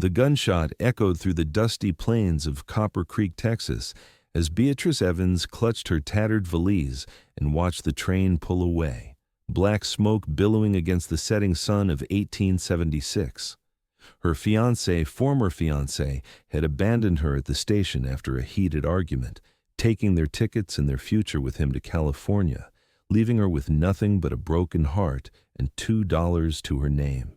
The gunshot echoed through the dusty plains of Copper Creek, Texas, as Beatrice Evans clutched her tattered valise and watched the train pull away, black smoke billowing against the setting sun of 1876. Her former fiancé, had abandoned her at the station after a heated argument, taking their tickets and their future with him to California, leaving her with nothing but a broken heart and $2 to her name.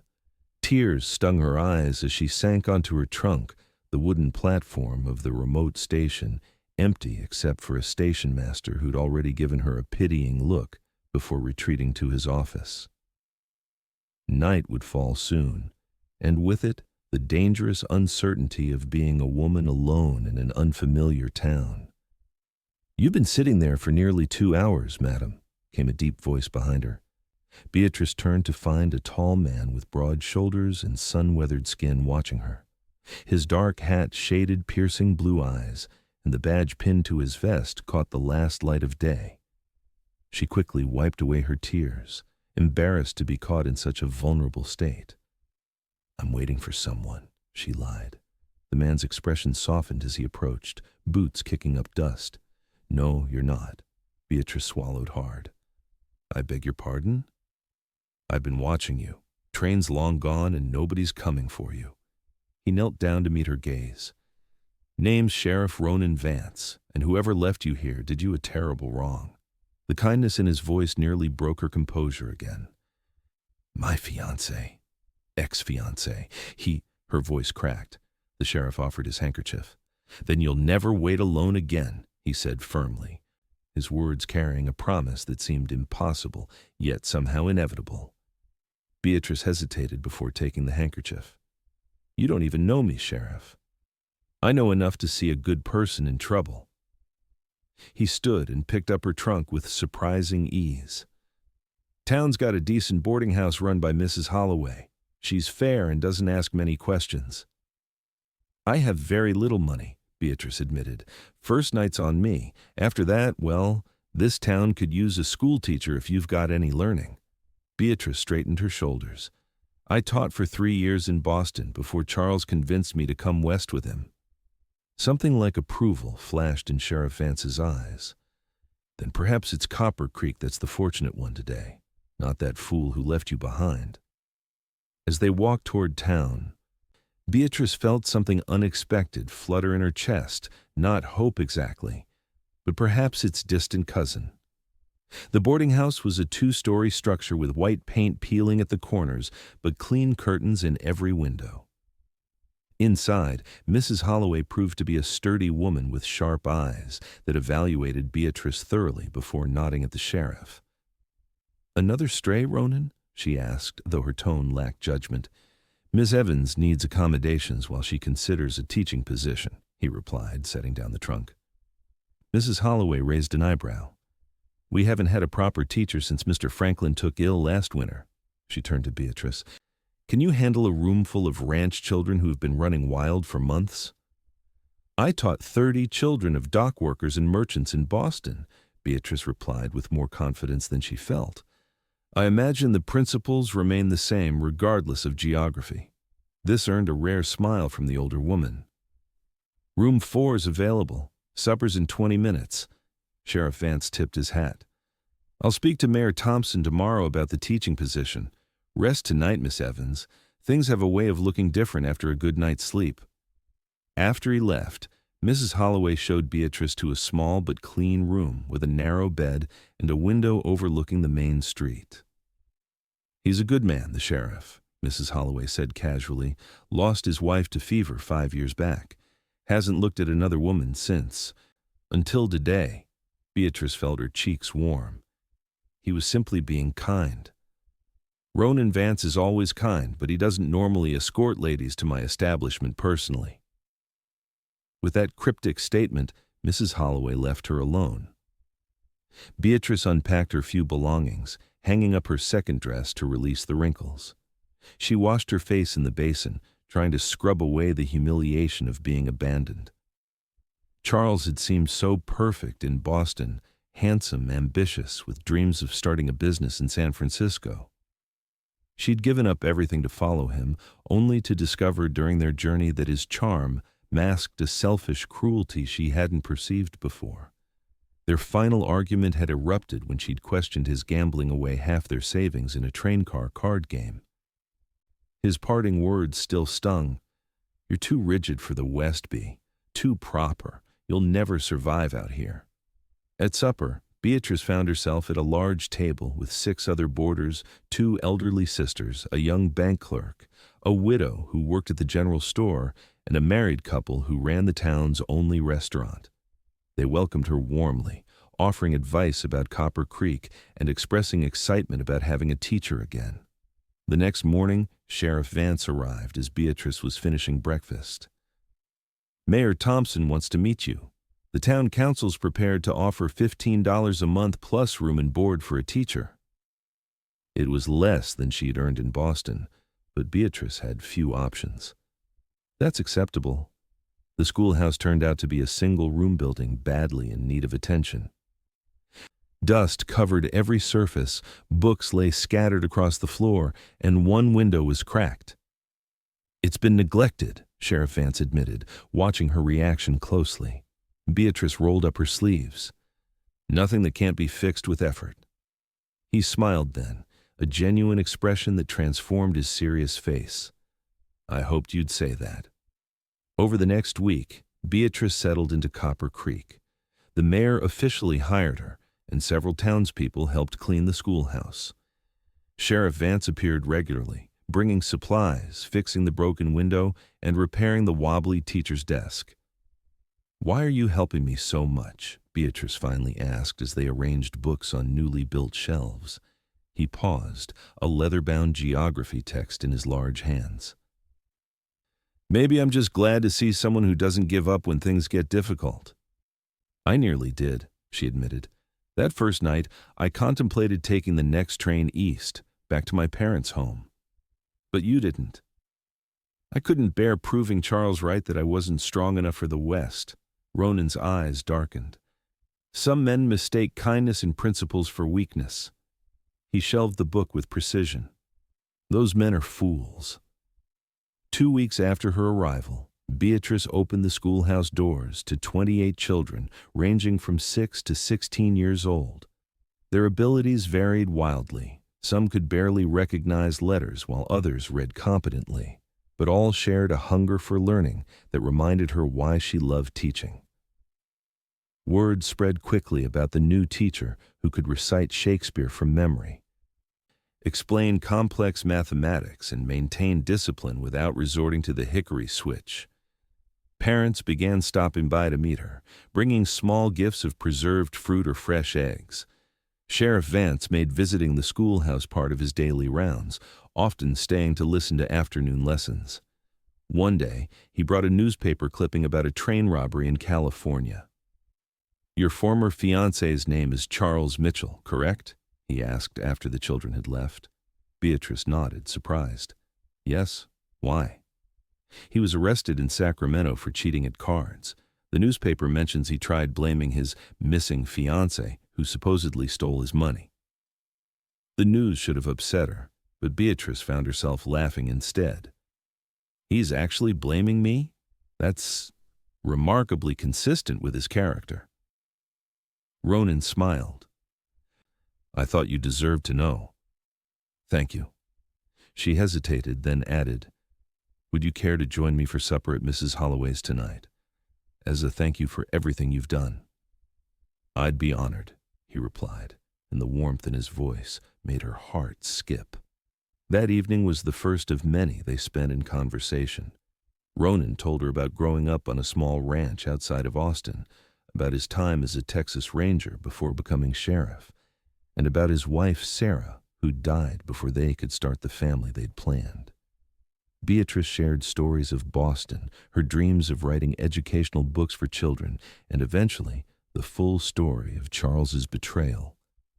Tears stung her eyes as she sank onto her trunk, the wooden platform of the remote station, empty except for a station master who'd already given her a pitying look before retreating to his office. Night would fall soon, and with it the dangerous uncertainty of being a woman alone in an unfamiliar town. "You've been sitting there for nearly 2 hours, madam," came a deep voice behind her. Beatrice turned to find a tall man with broad shoulders and sun-weathered skin watching her. His dark hat shaded piercing blue eyes, and the badge pinned to his vest caught the last light of day. She quickly wiped away her tears, embarrassed to be caught in such a vulnerable state. "I'm waiting for someone," she lied. The man's expression softened as he approached, boots kicking up dust. "No, you're not." Beatrice swallowed hard. "I beg your pardon?" "I've been watching you. Train's long gone and nobody's coming for you." He knelt down to meet her gaze. "Name's Sheriff Ronan Vance, and whoever left you here did you a terrible wrong." The kindness in his voice nearly broke her composure again. "My fiancé. Ex-fiancé. Her voice cracked. The sheriff offered his handkerchief. "Then you'll never wait alone again," he said firmly, his words carrying a promise that seemed impossible, yet somehow inevitable. Beatrice hesitated before taking the handkerchief. "You don't even know me, Sheriff. I know enough to see a good person in trouble." He stood and picked up her trunk with surprising ease. "Town's got a decent boarding house run by Mrs. Holloway. She's fair and doesn't ask many questions." "I have very little money," Beatrice admitted. "First night's on me. After that, well, this town could use a schoolteacher if you've got any learning." Beatrice straightened her shoulders. "I taught for 3 years in Boston before Charles convinced me to come west with him." Something like approval flashed in Sheriff Vance's eyes. "Then perhaps it's Copper Creek that's the fortunate one today, not that fool who left you behind." As they walked toward town, Beatrice felt something unexpected flutter in her chest, not hope exactly, but perhaps its distant cousin. The boarding house was a 2-story structure with white paint peeling at the corners, but clean curtains in every window. Inside, Mrs. Holloway proved to be a sturdy woman with sharp eyes that evaluated Beatrice thoroughly before nodding at the sheriff. "Another stray, Ronan?" she asked, though her tone lacked judgment. "Miss Evans needs accommodations while she considers a teaching position," he replied, setting down the trunk. Mrs. Holloway raised an eyebrow. "We haven't had a proper teacher since Mr. Franklin took ill last winter." She turned to Beatrice. "Can you handle a room full of ranch children who have been running wild for months?" "I taught 30 children of dock workers and merchants in Boston," Beatrice replied with more confidence than she felt. "I imagine the principles remain the same regardless of geography." This earned a rare smile from the older woman. "Room 4 is available. Supper's in 20 minutes. Sheriff Vance tipped his hat. "I'll speak to Mayor Thompson tomorrow about the teaching position. Rest tonight, Miss Evans. Things have a way of looking different after a good night's sleep." After he left, Mrs. Holloway showed Beatrice to a small but clean room with a narrow bed and a window overlooking the main street. "He's a good man, the sheriff," Mrs. Holloway said casually. "Lost his wife to fever 5 years back. Hasn't looked at another woman since. Until today." Beatrice felt her cheeks warm. He was simply being kind. "Ronan Vance is always kind, but he doesn't normally escort ladies to my establishment personally." With that cryptic statement, Mrs. Holloway left her alone. Beatrice unpacked her few belongings, hanging up her second dress to release the wrinkles. She washed her face in the basin, trying to scrub away the humiliation of being abandoned. Charles had seemed so perfect in Boston, handsome, ambitious, with dreams of starting a business in San Francisco. She'd given up everything to follow him, only to discover during their journey that his charm masked a selfish cruelty she hadn't perceived before. Their final argument had erupted when she'd questioned his gambling away half their savings in a train car card game. His parting words still stung. "You're too rigid for the West, Bea. Too proper. You'll never survive out here." At supper, Beatrice found herself at a large table with 6 other boarders, 2 elderly sisters, a young bank clerk, a widow who worked at the general store, and a married couple who ran the town's only restaurant. They welcomed her warmly, offering advice about Copper Creek and expressing excitement about having a teacher again. The next morning, Sheriff Vance arrived as Beatrice was finishing breakfast. "Mayor Thompson wants to meet you. The town council's prepared to offer $15 a month plus room and board for a teacher." It was less than she'd earned in Boston, but Beatrice had few options. "That's acceptable." The schoolhouse turned out to be a single-room building badly in need of attention. Dust covered every surface, books lay scattered across the floor, and one window was cracked. "It's been neglected," Sheriff Vance admitted, watching her reaction closely. Beatrice rolled up her sleeves. "Nothing that can't be fixed with effort." He smiled then, a genuine expression that transformed his serious face. "I hoped you'd say that." Over the next week, Beatrice settled into Copper Creek. The mayor officially hired her, and several townspeople helped clean the schoolhouse. Sheriff Vance appeared regularly, bringing supplies, fixing the broken window, and repairing the wobbly teacher's desk. "Why are you helping me so much?" Beatrice finally asked as they arranged books on newly built shelves. He paused, a leather-bound geography text in his large hands. "Maybe I'm just glad to see someone who doesn't give up when things get difficult." "I nearly did," she admitted. "That first night, I contemplated taking the next train east, back to my parents' home. But you didn't." "I couldn't bear proving Charles right that I wasn't strong enough for the West." Ronan's eyes darkened. "Some men mistake kindness and principles for weakness." He shelved the book with precision. "Those men are fools." 2 weeks after her arrival, Beatrice opened the schoolhouse doors to 28 children ranging from 6 to 16 years old. Their abilities varied wildly. Some could barely recognize letters while others read competently, but all shared a hunger for learning that reminded her why she loved teaching. Word spread quickly about the new teacher who could recite Shakespeare from memory, explain complex mathematics, and maintain discipline without resorting to the hickory switch. Parents began stopping by to meet her, bringing small gifts of preserved fruit or fresh eggs. Sheriff Vance made visiting the schoolhouse part of his daily rounds, often staying to listen to afternoon lessons. One day, he brought a newspaper clipping about a train robbery in California. "Your former fiancé's name is Charles Mitchell, correct?" he asked after the children had left. Beatrice nodded, surprised. "Yes. Why?" "He was arrested in Sacramento for cheating at cards. The newspaper mentions he tried blaming his missing fiancé, who supposedly stole his money." The news should have upset her, but Beatrice found herself laughing instead. "He's actually blaming me? That's remarkably consistent with his character." Ronan smiled. "I thought you deserved to know." "Thank you." She hesitated, then added, "Would you care to join me for supper at Mrs. Holloway's tonight, as a thank you for everything you've done?" "I'd be honored," he replied, and the warmth in his voice made her heart skip. That evening was the first of many they spent in conversation. Ronan told her about growing up on a small ranch outside of Austin, about his time as a Texas Ranger before becoming sheriff, and about his wife, Sarah, who died before they could start the family they'd planned. Beatrice shared stories of Boston, her dreams of writing educational books for children, and eventually the full story of Charles's betrayal.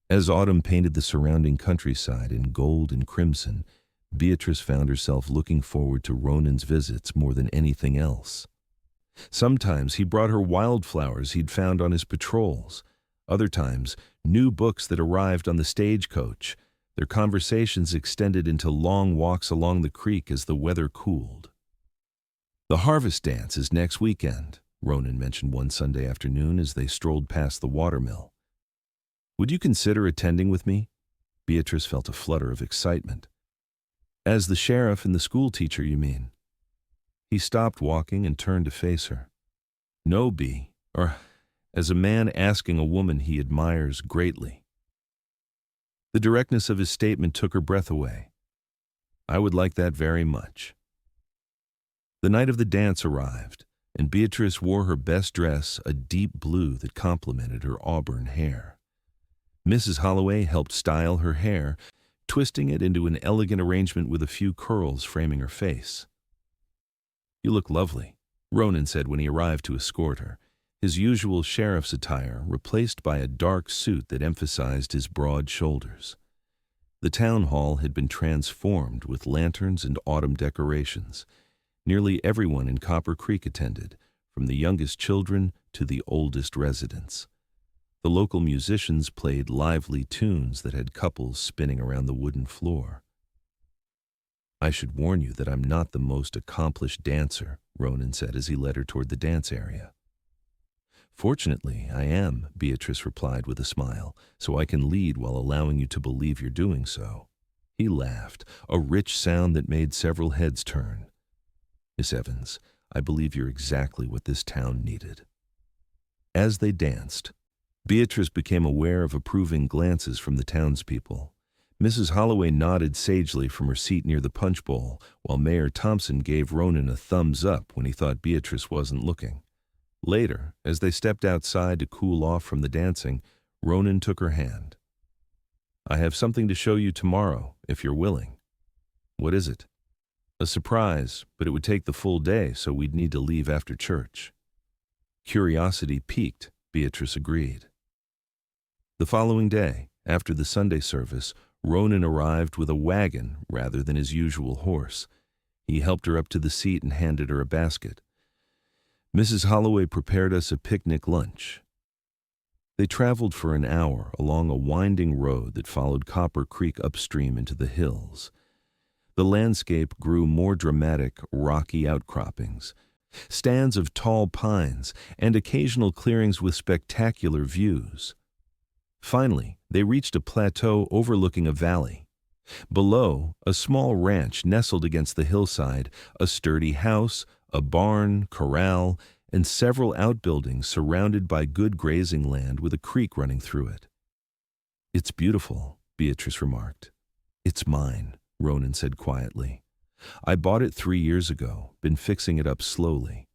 As autumn painted the surrounding countryside in gold and crimson, Beatrice found herself looking forward to Ronan's visits more than anything else. Sometimes he brought her wildflowers he'd found on his patrols. Other times, new books that arrived on the stagecoach, Their conversations extended into long walks along the creek as the weather cooled. "The harvest dance is next weekend," Ronan mentioned one Sunday afternoon as they strolled past the watermill. "Would you consider attending with me?" Beatrice felt a flutter of excitement. "As the sheriff and the schoolteacher, you mean?" He stopped walking and turned to face her. "No, Bea, or as a man asking a woman he admires greatly." The directness of his statement took her breath away. "I would like that very much." The night of the dance arrived, and Beatrice wore her best dress, a deep blue that complemented her auburn hair. Mrs. Holloway helped style her hair, twisting it into an elegant arrangement with a few curls framing her face. "You look lovely," Ronan said when he arrived to escort her, his usual sheriff's attire replaced by a dark suit that emphasized his broad shoulders. The town hall had been transformed with lanterns and autumn decorations. Nearly everyone in Copper Creek attended, from the youngest children to the oldest residents. The local musicians played lively tunes that had couples spinning around the wooden floor. "I should warn you that I'm not the most accomplished dancer," Ronan said as he led her toward the dance area. "Fortunately, I am," Beatrice replied with a smile, "so I can lead while allowing you to believe you're doing so." He laughed, a rich sound that made several heads turn. "Miss Evans, I believe you're exactly what this town needed." As they danced, Beatrice became aware of approving glances from the townspeople. Mrs. Holloway nodded sagely from her seat near the punch bowl, while Mayor Thompson gave Ronan a thumbs up when he thought Beatrice wasn't looking. Later, as they stepped outside to cool off from the dancing, Ronan took her hand. "I have something to show you tomorrow, if you're willing." "What is it?" "A surprise, but it would take the full day, so we'd need to leave after church." Curiosity piqued, Beatrice agreed. The following day, after the Sunday service, Ronan arrived with a wagon rather than his usual horse. He helped her up to the seat and handed her a basket. "Mrs. Holloway prepared us a picnic lunch." They traveled for an hour along a winding road that followed Copper Creek upstream into the hills. The landscape grew more dramatic, rocky outcroppings, stands of tall pines, and occasional clearings with spectacular views. Finally, they reached a plateau overlooking a valley. Below, a small ranch nestled against the hillside, a sturdy house, a barn, corral, and several outbuildings surrounded by good grazing land with a creek running through it. "It's beautiful," Beatrice remarked. "It's mine," Ronan said quietly. "I bought it 3 years ago, been fixing it up slowly.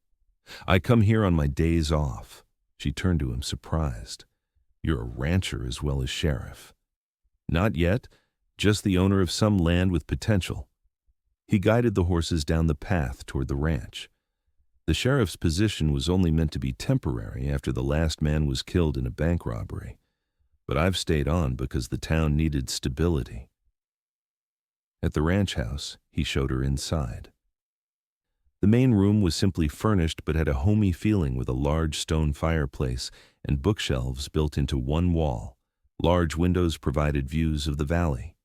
I come here on my days off." She turned to him, surprised. "You're a rancher as well as sheriff." "Not yet, just the owner of some land with potential." He guided the horses down the path toward the ranch. The sheriff's position was only meant to be temporary after the last man was killed in a bank robbery. But I've stayed on because the town needed stability. At the ranch house, he showed her inside. The main room was simply furnished but had a homey feeling with a large stone fireplace and bookshelves built into one wall. Large windows provided views of the valley.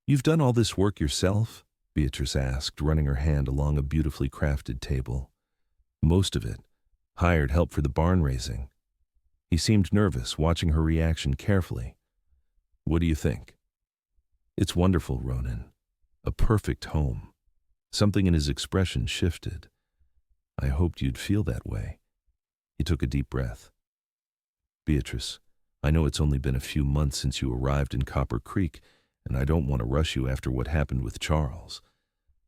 "You've done all this work yourself?" Beatrice asked, running her hand along a beautifully crafted table. "Most of it. Hired help for the barn raising." He seemed nervous, watching her reaction carefully. "What do you think?" "It's wonderful, Ronan. A perfect home." Something in his expression shifted. "I hoped you'd feel that way." He took a deep breath. "Beatrice, I know it's only been a few months since you arrived in Copper Creek, and I don't want to rush you after what happened with Charles.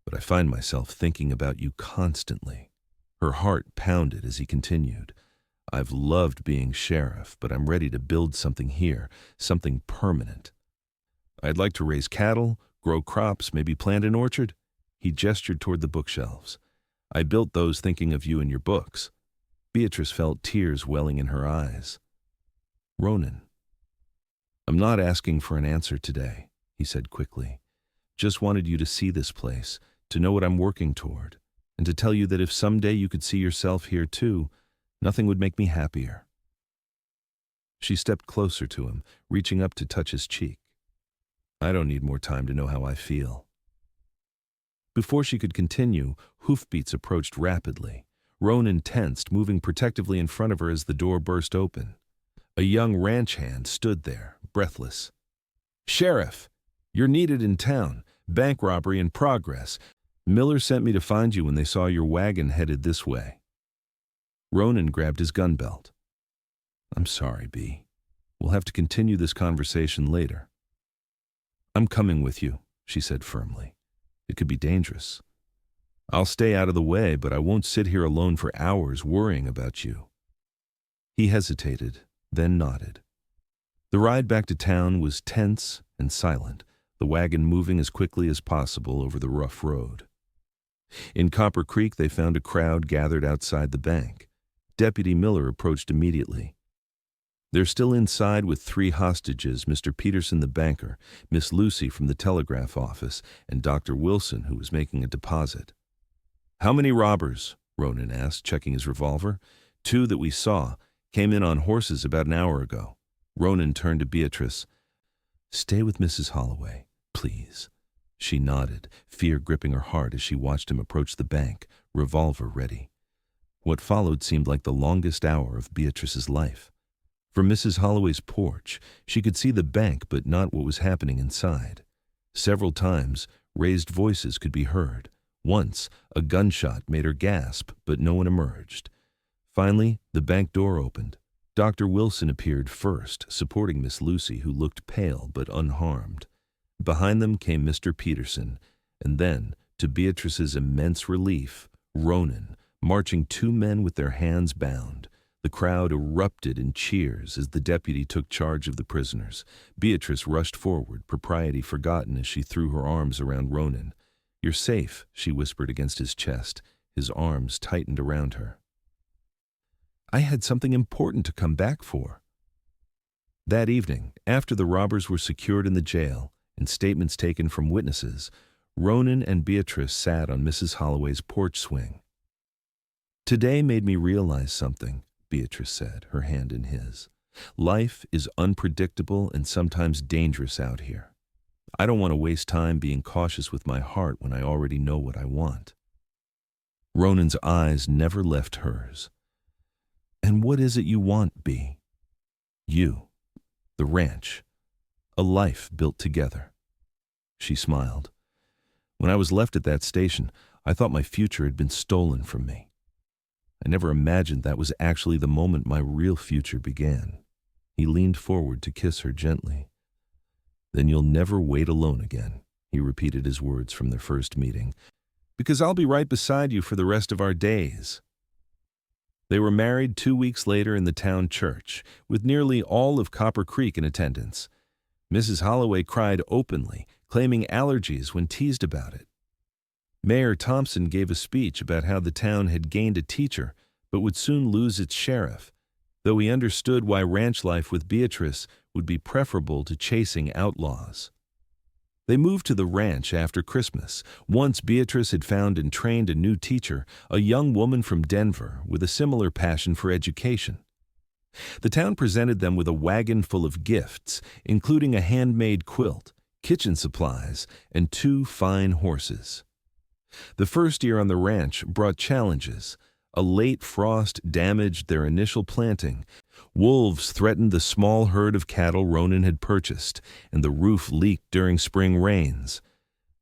But I find myself thinking about you constantly." Her heart pounded as he continued. "I've loved being sheriff, but I'm ready to build something here, something permanent. I'd like to raise cattle, grow crops, maybe plant an orchard." He gestured toward the bookshelves. "I built those thinking of you and your books." Beatrice felt tears welling in her eyes. "Ronan, I'm not asking for an answer today," he said quickly. "Just wanted you to see this place, to know what I'm working toward, and to tell you that if someday you could see yourself here too, nothing would make me happier." She stepped closer to him, reaching up to touch his cheek. I don't need more time to know how I feel." Before she could continue, hoofbeats approached rapidly. Ronan tensed, moving protectively in front of her as the door burst open. A young ranch hand stood there, breathless. "Sheriff, you're needed in town. Bank robbery in progress. Miller sent me to find you when they saw your wagon headed this way." Ronan grabbed his gun belt. "I'm sorry, B. We'll have to continue this conversation later." "I'm coming with you," she said firmly. "It could be dangerous. I'll stay out of the way, but I won't sit here alone for hours worrying about you." He hesitated, then nodded. The ride back to town was tense and silent, the wagon moving as quickly as possible over the rough road. In Copper Creek, they found a crowd gathered outside the bank. Deputy Miller approached immediately. "They're still inside with 3 hostages, Mr. Peterson the banker, Miss Lucy from the telegraph office, and Dr. Wilson, who was making a deposit." "How many robbers?" Ronan asked, checking his revolver. "2 that we saw. Came in on horses about an hour ago." Ronan turned to Beatrice. "Stay with Mrs. Holloway, please." She nodded, fear gripping her heart as she watched him approach the bank, revolver ready. What followed seemed like the longest hour of Beatrice's life. From Mrs. Holloway's porch, she could see the bank but not what was happening inside. Several times, raised voices could be heard. Once, a gunshot made her gasp, but no one emerged. Finally, the bank door opened. Dr. Wilson appeared first, supporting Miss Lucy, who looked pale but unharmed. Behind them came Mr. Peterson, and then, to Beatrice's immense relief, Ronan, marching 2 men with their hands bound. The crowd erupted in cheers as the deputy took charge of the prisoners. Beatrice rushed forward, propriety forgotten as she threw her arms around Ronan. "You're safe," she whispered against his chest. His arms tightened around her. "I had something important to come back for." That evening, after the robbers were secured in the jail and statements taken from witnesses, Ronan and Beatrice sat on Mrs. Holloway's porch swing. "Today made me realize something," Beatrice said, her hand in his. "Life is unpredictable and sometimes dangerous out here. I don't want to waste time being cautious with my heart when I already know what I want." Ronan's eyes never left hers. "And what is it you want, B?" "You. The ranch. A life built together." She smiled. "When I was left at that station, I thought my future had been stolen from me. I never imagined that was actually the moment my real future began." He leaned forward to kiss her gently. "Then you'll never wait alone again," he repeated his words from their first meeting. "Because I'll be right beside you for the rest of our days." They were married 2 weeks later in the town church, with nearly all of Copper Creek in attendance. Mrs. Holloway cried openly, claiming allergies when teased about it. Mayor Thompson gave a speech about how the town had gained a teacher but would soon lose its sheriff, though he understood why ranch life with Beatrice would be preferable to chasing outlaws. They moved to the ranch after Christmas. Once Beatrice had found and trained a new teacher, a young woman from Denver with a similar passion for education. The town presented them with a wagon full of gifts, including a handmade quilt, kitchen supplies, and 2 fine horses. The first year on the ranch brought challenges. A late frost damaged their initial planting. Wolves threatened the small herd of cattle Ronan had purchased, and the roof leaked during spring rains.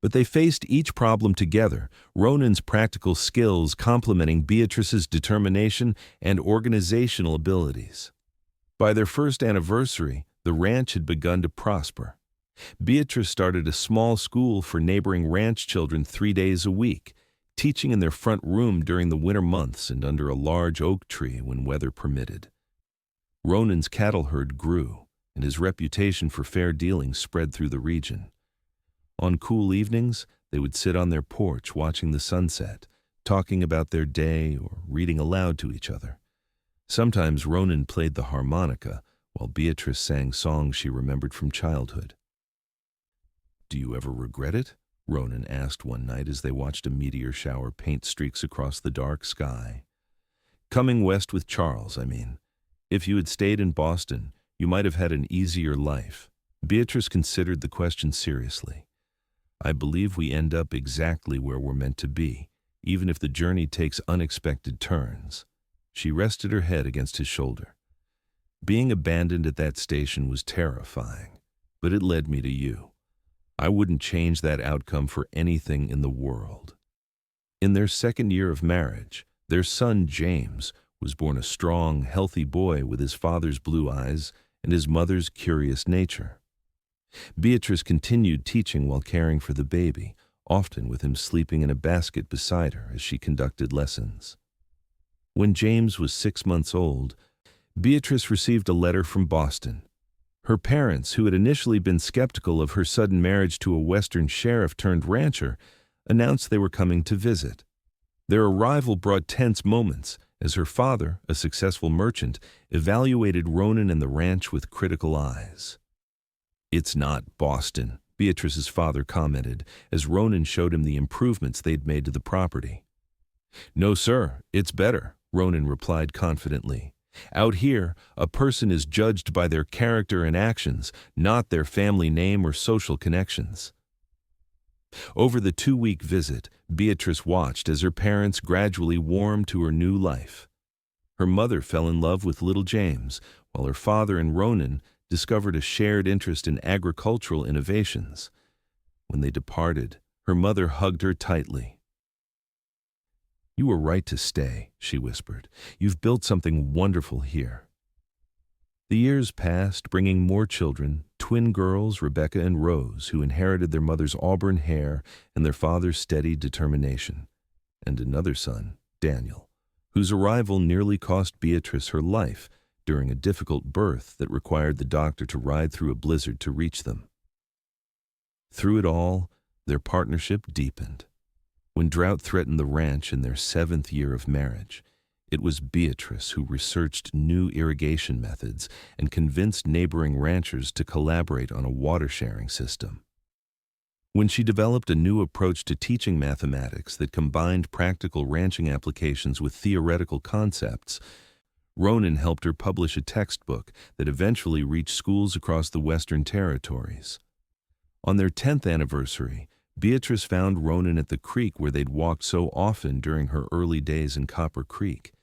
But they faced each problem together, Ronan's practical skills complementing Beatrice's determination and organizational abilities. By their first anniversary, the ranch had begun to prosper. Beatrice started a small school for neighboring ranch children 3 days a week, teaching in their front room during the winter months and under a large oak tree when weather permitted. Ronan's cattle herd grew, and his reputation for fair dealing spread through the region. On cool evenings, they would sit on their porch watching the sunset, talking about their day or reading aloud to each other. Sometimes Ronan played the harmonica, while Beatrice sang songs she remembered from childhood. "Do you ever regret it?" Ronan asked one night as they watched a meteor shower paint streaks across the dark sky. "Coming west with Charles, I mean. If you had stayed in Boston, you might have had an easier life. Beatrice considered the question seriously. I believe we end up exactly where we're meant to be, even if the journey takes unexpected turns. She rested her head against his shoulder. Being abandoned at that station was terrifying, but it led me to you. I wouldn't change that outcome for anything in the world. In their second year of marriage, their son James was born a strong, healthy boy with his father's blue eyes and his mother's curious nature. Beatrice continued teaching while caring for the baby, often with him sleeping in a basket beside her as she conducted lessons. When James was 6 months old, Beatrice received a letter from Boston. Her parents, who had initially been skeptical of her sudden marriage to a Western sheriff turned rancher, announced they were coming to visit. Their arrival brought tense moments as her father, a successful merchant, evaluated Ronan and the ranch with critical eyes. "It's not Boston," Beatrice's father commented as Ronan showed him the improvements they'd made to the property. "No, sir, it's better," Ronan replied confidently. "Out here, a person is judged by their character and actions, not their family name or social connections." Over the 2-week visit, Beatrice watched as her parents gradually warmed to her new life. Her mother fell in love with little James, while her father and Ronan discovered a shared interest in agricultural innovations. When they departed, her mother hugged her tightly. "You were right to stay," she whispered. "You've built something wonderful here." The years passed, bringing more children, twin girls, Rebecca and Rose, who inherited their mother's auburn hair and their father's steady determination, and another son, Daniel, whose arrival nearly cost Beatrice her life during a difficult birth that required the doctor to ride through a blizzard to reach them. Through it all, their partnership deepened. When drought threatened the ranch in their 7th year of marriage, it was Beatrice who researched new irrigation methods and convinced neighboring ranchers to collaborate on a water-sharing system. When she developed a new approach to teaching mathematics that combined practical ranching applications with theoretical concepts, Ronan helped her publish a textbook that eventually reached schools across the Western Territories. On their 10th anniversary, Beatrice found Ronan at the creek where they'd walked so often during her early days in Copper Creek.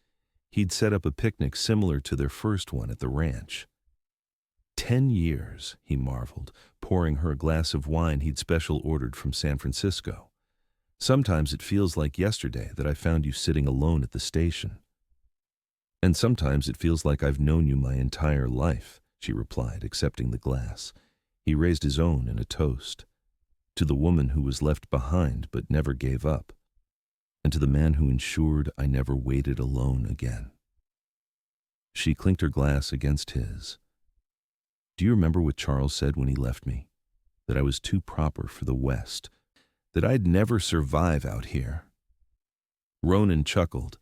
He'd set up a picnic similar to their first one at the ranch. 10 years, he marveled, pouring her a glass of wine he'd special ordered from San Francisco. "Sometimes it feels like yesterday that I found you sitting alone at the station." "And sometimes it feels like I've known you my entire life," she replied, accepting the glass. He raised his own in a toast. "To the woman who was left behind but never gave up, and to the man who ensured I never waited alone again." She clinked her glass against his. "Do you remember what Charles said when he left me? That I was too proper for the West, that I'd never survive out here." Ronan chuckled.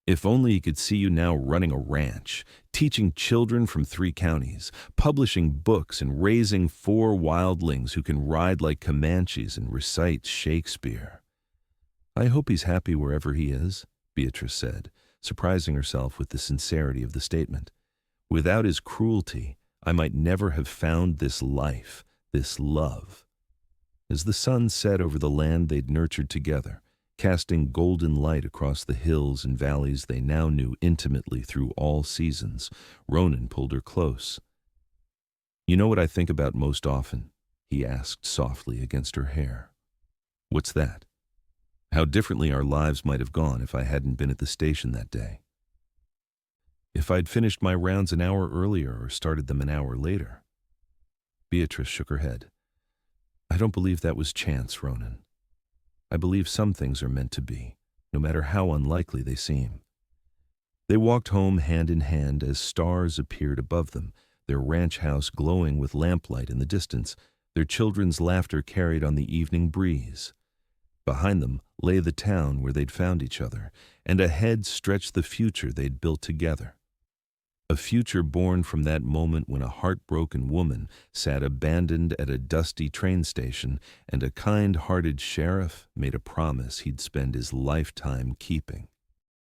"If only he could see you now running a ranch, teaching children from 3 counties, publishing books and raising 4 wildlings who can ride like Comanches and recite Shakespeare." "I hope he's happy wherever he is," Beatrice said, surprising herself with the sincerity of the statement. "Without his cruelty, I might never have found this life, this love." As the sun set over the land they'd nurtured together, casting golden light across the hills and valleys they now knew intimately through all seasons, Ronan pulled her close. "You know what I think about most often?" he asked softly against her hair. "What's that?" "How differently our lives might have gone if I hadn't been at the station that day. If I'd finished my rounds an hour earlier or started them an hour later." Beatrice shook her head. "I don't believe that was chance, Ronan. I believe some things are meant to be, no matter how unlikely they seem." They walked home hand in hand as stars appeared above them, their ranch house glowing with lamplight in the distance, their children's laughter carried on the evening breeze. Behind them lay the town where they'd found each other, and ahead stretched the future they'd built together. A future born from that moment when a heartbroken woman sat abandoned at a dusty train station and a kind-hearted sheriff made a promise he'd spend his lifetime keeping.